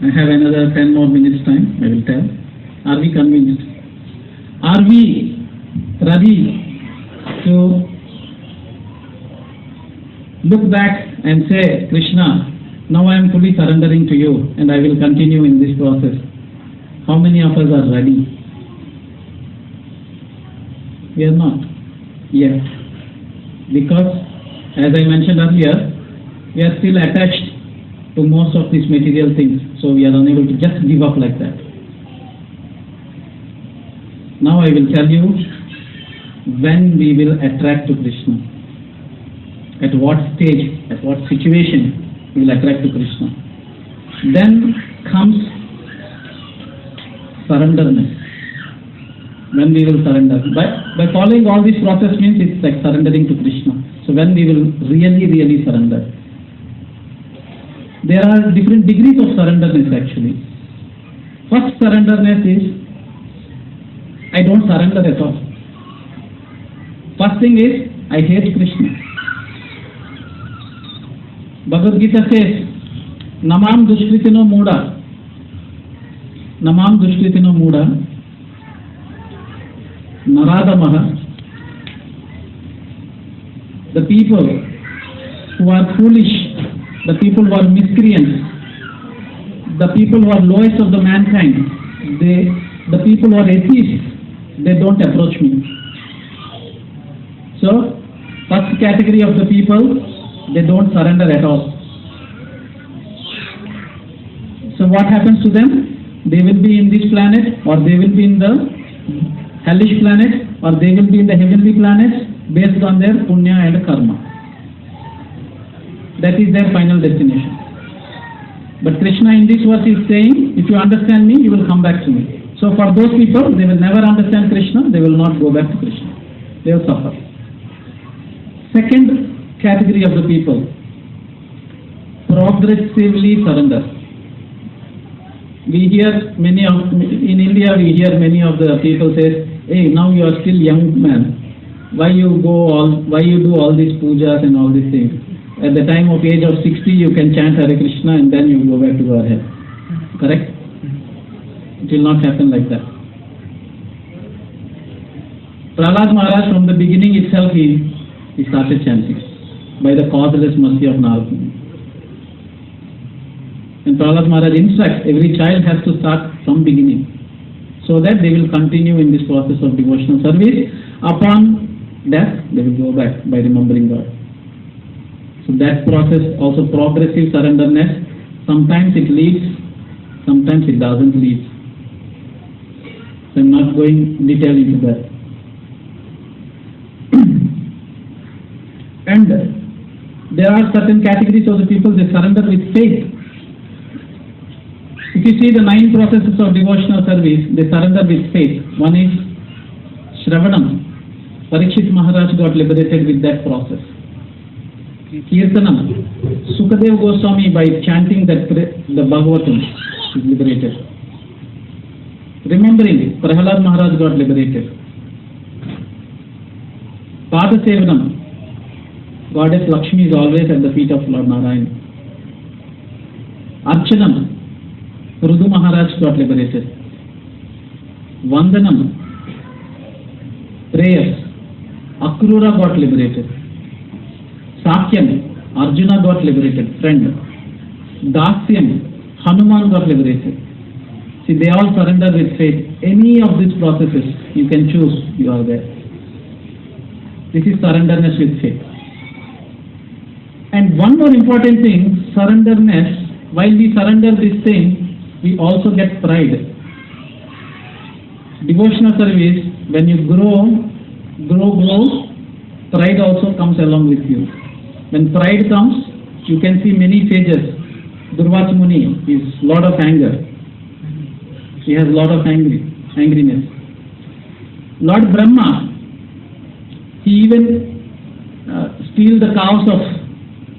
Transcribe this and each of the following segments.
I have another 10 more minutes time, I will tell. Are we convinced? Are we ready to look back and say, Krishna, now I am fully surrendering to you and I will continue in this process? How many of us are ready? We are not yet. Because, as I mentioned earlier, we are still attached to most of these material things, so we are unable to just give up like that. Now I will tell you when we will attract to Krishna. At what stage, at what situation we will attract to Krishna. Then comes surrenderness. When we will surrender. By following all this process means it's like surrendering to Krishna. So when we will really surrender. There are different degrees of surrenderness actually. First surrenderness is, I don't surrender at all. First thing is, I hate Krishna. Bhagavad Gita says, Namam dushkritino muda. Namam dushkritino muda. Naradamaha. The people who are foolish, the people who are miscreants, the people who are lowest of the mankind, the people who are atheists, they don't approach me. So, first category of the people, they don't surrender at all. So what happens to them? They will be in this planet, or they will be in the hellish planet, or they will be in the heavenly planets based on their punya and karma. That is their final destination. But Krishna in this verse is saying, if you understand me, you will come back to me. So for those people, they will never understand Krishna, they will not go back to Krishna. They will suffer. Second category of the people, progressively surrender. We hear in India we hear many of the people say, hey, now you are still young man. Why you do all these pujas and all these things? At the time of age of 60, you can chant Hare Krishna and then you go back to Godhead. Correct? It will not happen like that. Prahlad Maharaj, from the beginning itself, he started chanting by the causeless mercy of Narad Muni. And Prahlad Maharaj instructs every child has to start from beginning, so that they will continue in this process of devotional service. Upon death, they will go back by remembering God. So that process, also progressive surrenderness, sometimes it leads, sometimes it doesn't lead. So I'm not going in detail into that. And there are certain categories of the people, they surrender with faith. If you see the 9 processes of devotional service, they surrender with faith. One is Shravanam. Parikshit Maharaj got liberated with that process. Kirtanam. Sukadev Goswami, by chanting the Bhagavatam, is liberated. Remembering, Prahlad Maharaj got liberated. Padasevanam. Goddess Lakshmi is always at the feet of Lord Narayan. Archanam. Rudu Maharaj got liberated. Vandanam. Prayers. Akrura got liberated. Sakyam. Arjuna got liberated, friend. Dasyam. Hanuman got liberated. See, they all surrender with faith. Any of these processes, you can choose, you are there. This is surrenderness with faith. And one more important thing, surrenderness, while we surrender this thing, we also get pride. Devotional service, when you grow, pride also comes along with you. When pride comes, you can see many sages. Durvasa Muni is lot of anger. He has lot of angriness. Lord Brahma, he even steals the cows of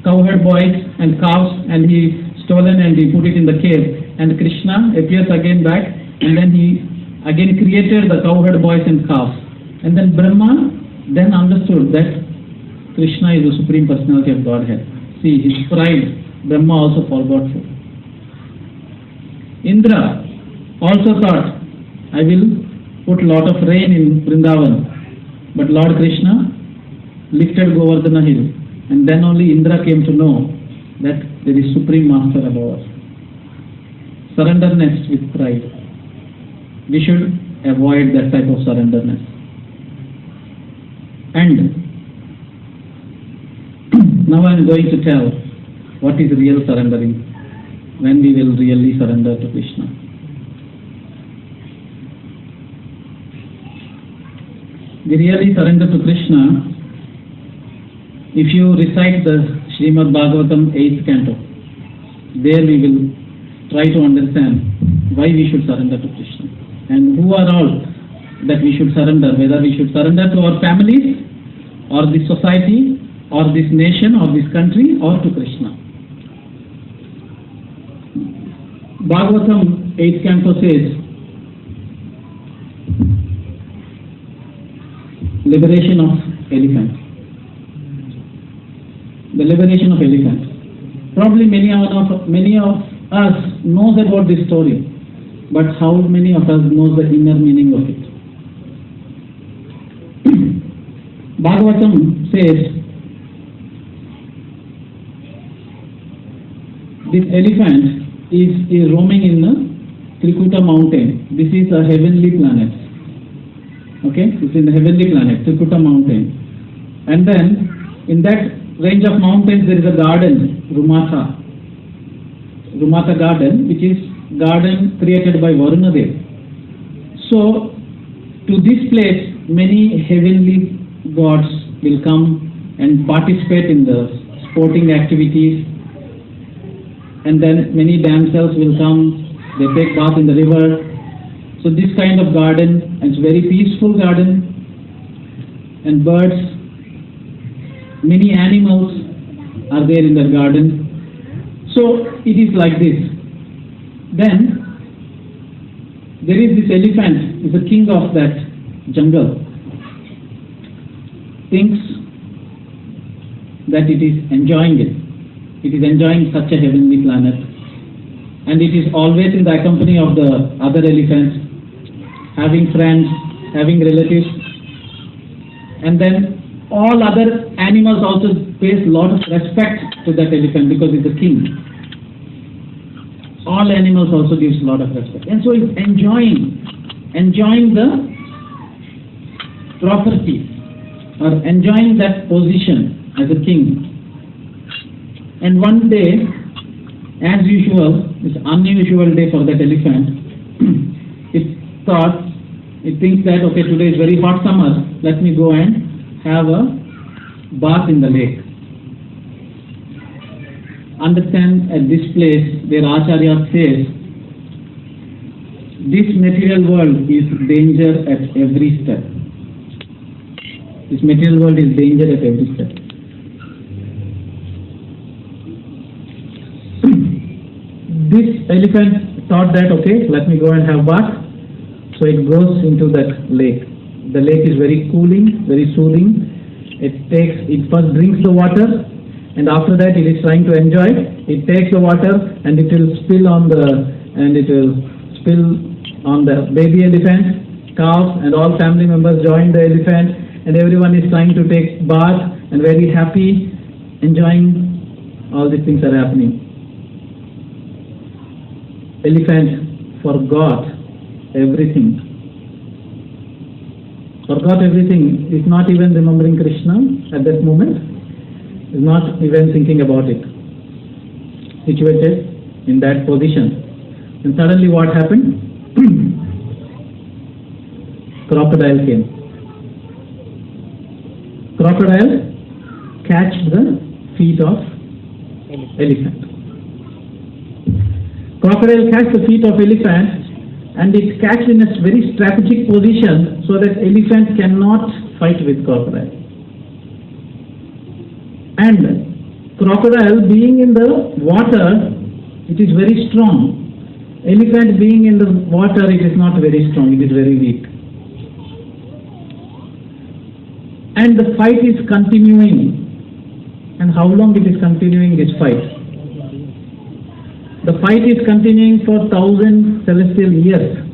cowherd boys and cows, and he stolen and he put it in the cave. And Krishna appears again back, and then he again created the cowherd boys and cows. And then Brahma then understood that Krishna is the Supreme Personality of Godhead. See, his pride, Brahma also forgot for. Indra also thought, I will put lot of rain in Vrindavan. But Lord Krishna lifted Govardhana hill, and then only Indra came to know that there is Supreme Master above us. Surrenderness with pride. We should avoid that type of surrenderness. And now I am going to tell what is real surrendering, when we will really surrender to Krishna. We really surrender to Krishna if you recite the Srimad Bhagavatam 8th canto. There we will try to understand why we should surrender to Krishna and who are all that we should surrender, whether we should surrender to our families or this society or this nation or this country or to Krishna. Bhagavatam 8th canto says, liberation of elephant. The liberation of elephant. Probably many of us knows about this story, but how many of us knows the inner meaning of it? Bhagavatam says, this elephant is roaming in the Trikuta mountain. This is a heavenly planet. Okay, it's in the heavenly planet, Trikuta mountain. And then in that range of mountains there is a garden, Rumata garden, which is garden created by Varunadev. So to this place many heavenly gods will come and participate in the sporting activities, and then many damsels will come, they take bath in the river. So this kind of garden, and it's very peaceful garden, and birds, many animals are there in that garden. So it is like this. Then there is this elephant, is the king of that jungle, thinks that it is enjoying it. It is enjoying such a heavenly planet, and it is always in the company of the other elephants, having friends, having relatives, and then all other animals also pays a lot of respect to that elephant because it's a king. All animals also gives a lot of respect, and so it's enjoying the property or enjoying that position as a king. And one day, as usual, it's an unusual day for that elephant. It thinks that, okay, today is very hot summer, let me go and have a bath in the lake. Understand, at this place where Acharya says, this material world is danger at every step. This material world is danger at every step. This elephant thought that, okay, let me go and have bath. So it goes into that lake. The lake is very cooling, very soothing. It first drinks the water, and after that it is trying to enjoy it. It takes the water and it will spill on the baby elephant, calves, and all family members join the elephant, and everyone is trying to take bath and very happy, enjoying. All these things are happening. Elephant forgot everything. Forgot everything. Is not even remembering Krishna at that moment. Is not even thinking about it. Situated in that position. And suddenly what happened? Crocodile came. Crocodile catched the feet of elephant. Crocodile catched the feet of elephant, and it catched in a very strategic position so that elephant cannot fight with crocodile. And crocodile being in the water, it is very strong. Elephant being in the water, it is not very strong, it is very weak. And the fight is continuing. And how long it is continuing, this fight? The fight is continuing for 1,000 celestial years.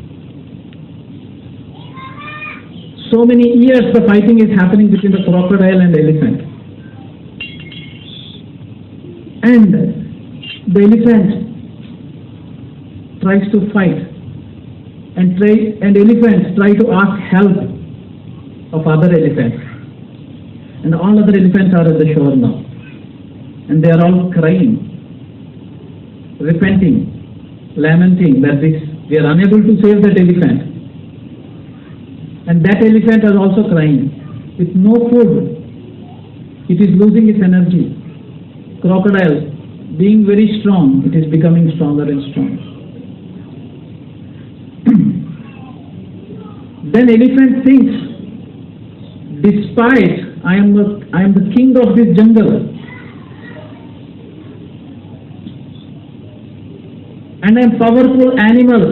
So many years the fighting is happening between the crocodile and the elephant. And the elephant tries to fight, and elephants try to ask help of other elephants. And all other elephants are at the shore now. And they are all crying, repenting, lamenting that we are unable to save that elephant. And that elephant is also crying. With no food, it is losing its energy. Crocodile, being very strong, it is becoming stronger and stronger. Then elephant thinks, despite I am the king of this jungle, and I am powerful animal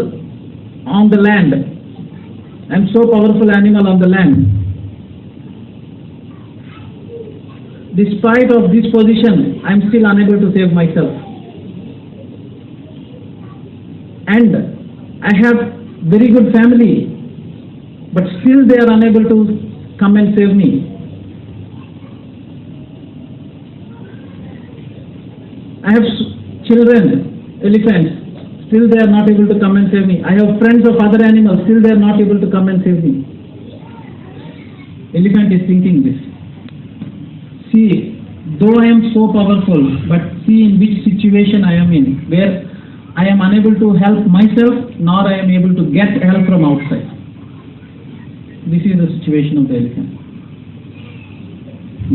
on the land. I am so powerful animal on the land. Despite of this position, I am still unable to save myself. And I have very good family, but still they are unable to come and save me. I have children, elephants, still they are not able to come and save me. I have friends of other animals, still they are not able to come and save me. Elephant is thinking this. See, though I am so powerful, but see in which situation I am in, where I am unable to help myself, nor I am able to get help from outside. This is the situation of the elephant.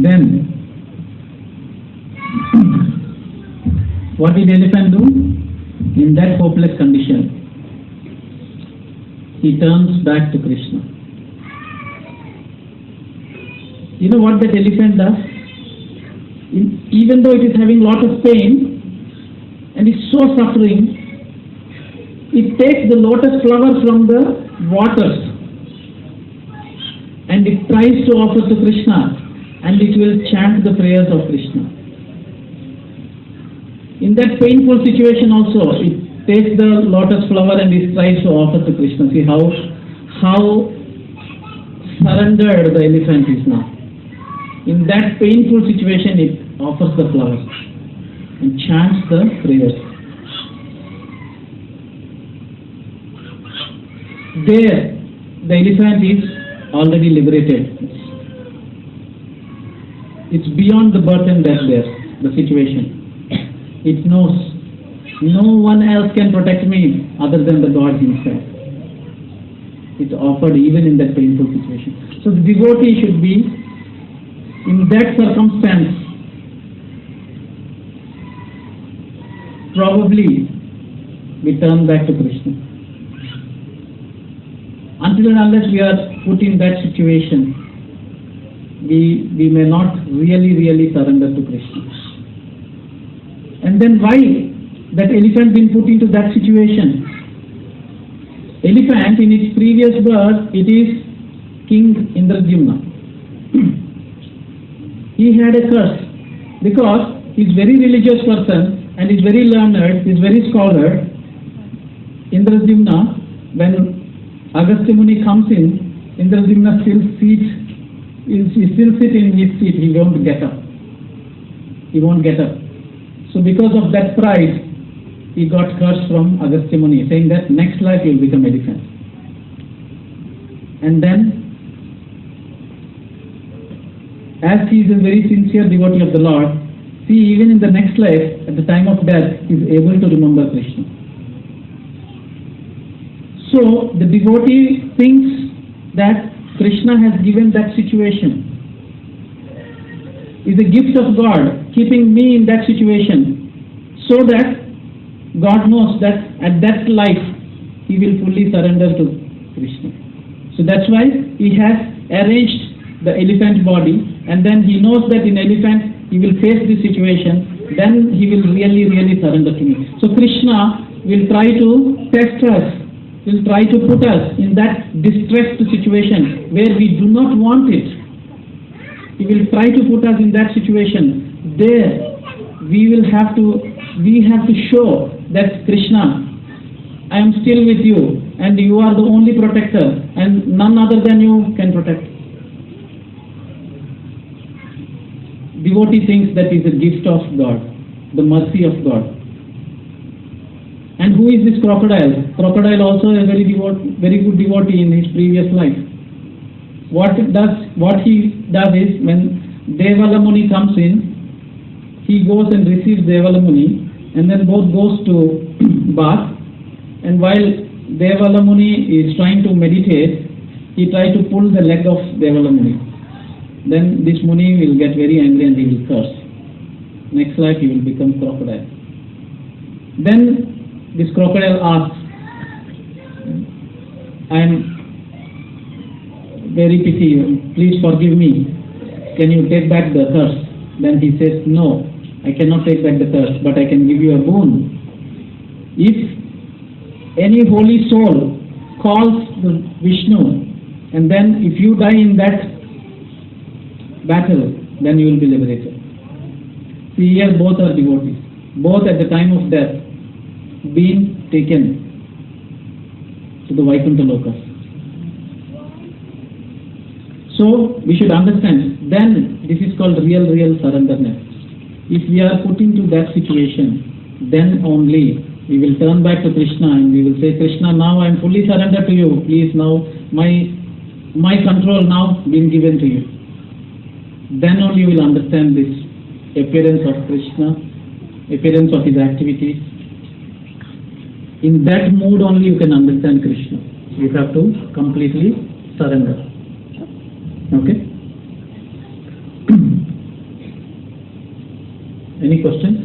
Then, what did the elephant do? In that hopeless condition, he turns back to Krishna. You know what that elephant does? Even though it is having lot of pain and is so suffering, it takes the lotus flower from the waters and it tries to offer to Krishna, and it will chant the prayers of Krishna. In that painful situation also, it takes the lotus flower and it tries to offer to Krishna. See how surrendered the elephant is now. In that painful situation, it offers the flowers and chants the prayers. There, the elephant is already liberated. It's beyond the birth and death there, the situation. It knows no one else can protect me other than the God himself. It offered even in that painful situation. So the devotee should be, in that circumstance, probably we turn back to Krishna. Until and unless we are put in that situation, we may not really surrender to Krishna. And then why that elephant been put into that situation? Elephant, in its previous birth, it is King Indradyumna. He had a curse because he is very religious person and is very learned, is very scholar. Indradyumna, when Agastya Muni comes in, Indradyumna still sit in his seat, he won't get up. He won't get up. So because of that pride, he got cursed from Agastya Muni, saying that next life he will become elephant. And then, as he is a very sincere devotee of the Lord, see, even in the next life, at the time of death, he is able to remember Krishna. So the devotee thinks that Krishna has given that situation. Is a gift of God, keeping me in that situation, so that God knows that at that life he will fully surrender to Krishna. So that's why he has arranged the elephant body, and then he knows that in elephant he will face this situation, then he will really surrender to me. So Krishna will try to test us, will try to put us in that distressed situation where we do not want it. He will try to put us in that situation. There we will have to we have to show that Krishna, I am still with you and you are the only protector and none other than you can protect. Devotee thinks that is a gift of God, the mercy of God. And who is this crocodile? Crocodile also a very good devotee in his previous life. What he does is, when Devala Muni comes in, he goes and receives Devala Muni, and then both goes to bath. And while Devala Muni is trying to meditate, he tries to pull the leg of Devala Muni. Then this Muni will get very angry and he will curse. Next life he will become crocodile. Then this crocodile asks, I am very pity you, please forgive me, can you take back the curse? Then he says, no, I cannot take back the curse, but I can give you a boon. If any holy soul calls the Vishnu, and then if you die in that battle, then you will be liberated. See, here both are devotees, both at the time of death being taken to the Vaikuntha Lokas. So we should understand, then this is called real surrenderness. If we are put into that situation, then only we will turn back to Krishna and we will say, Krishna, now I am fully surrendered to you. Please, now my control now been given to you. Then only you will understand this appearance of Krishna, appearance of his activities. In that mood only you can understand Krishna. You have to completely surrender. Okay? Any questions?